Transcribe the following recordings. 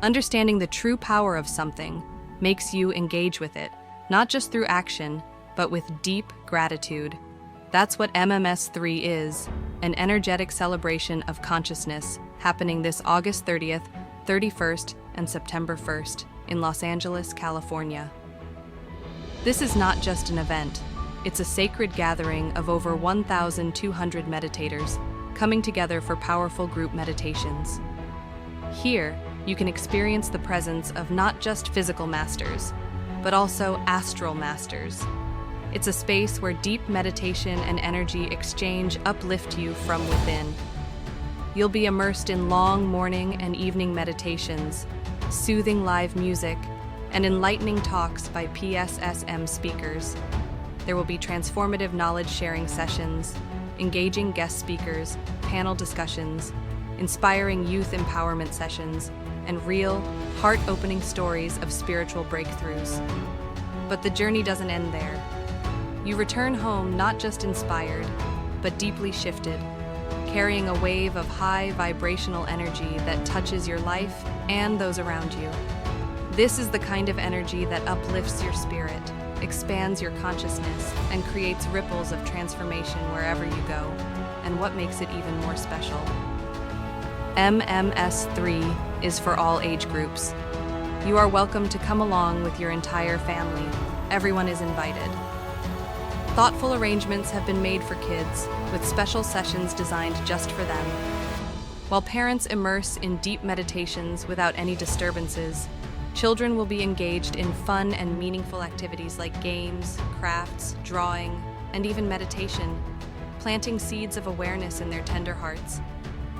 Understanding the true power of something makes you engage with it, not just through action, but with deep gratitude. That's what MMS3 is, an energetic celebration of consciousness happening this August 30th, 31st, and September 1st in Los Angeles, California. This is not just an event, it's a sacred gathering of over 1,200 meditators coming together for powerful group meditations. Here, you can experience the presence of not just physical masters, but also astral masters. It's a space where deep meditation and energy exchange uplift you from within. You'll be immersed in long morning and evening meditations, soothing live music, and enlightening talks by PSSM speakers. There will be transformative knowledge-sharing sessions, engaging guest speakers, panel discussions, inspiring youth empowerment sessions, and real, heart-opening stories of spiritual breakthroughs. But the journey doesn't end there. You return home not just inspired, but deeply shifted, carrying a wave of high vibrational energy that touches your life and those around you. This is the kind of energy that uplifts your spirit, expands your consciousness, and creates ripples of transformation wherever you go. And what makes it even more special? MMS3 is for all age groups. You are welcome to come along with your entire family. Everyone is invited. Thoughtful arrangements have been made for kids, with special sessions designed just for them. While parents immerse in deep meditations without any disturbances, children will be engaged in fun and meaningful activities like games, crafts, drawing, and even meditation, planting seeds of awareness in their tender hearts.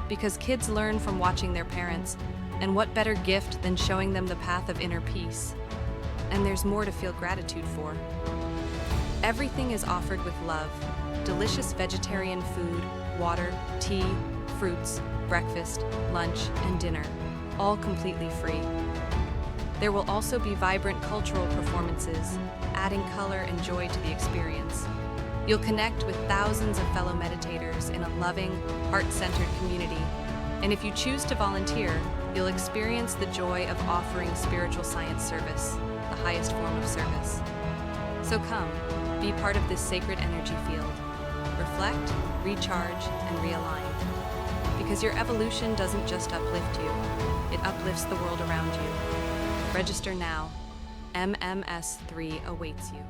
Because kids learn from watching their parents, and what better gift than showing them the path of inner peace? And there's more to feel gratitude for. Everything is offered with love: delicious vegetarian food, water, tea, fruits, breakfast, lunch, and dinner, all completely free. There will also be vibrant cultural performances, adding color and joy to the experience. You'll connect with thousands of fellow meditators in a loving, heart-centered community. And if you choose to volunteer, you'll experience the joy of offering spiritual science service, the highest form of service. So come, be part of this sacred energy field. Reflect, recharge, and realign. Because your evolution doesn't just uplift you, it uplifts the world around you. Register now. MMS3 awaits you.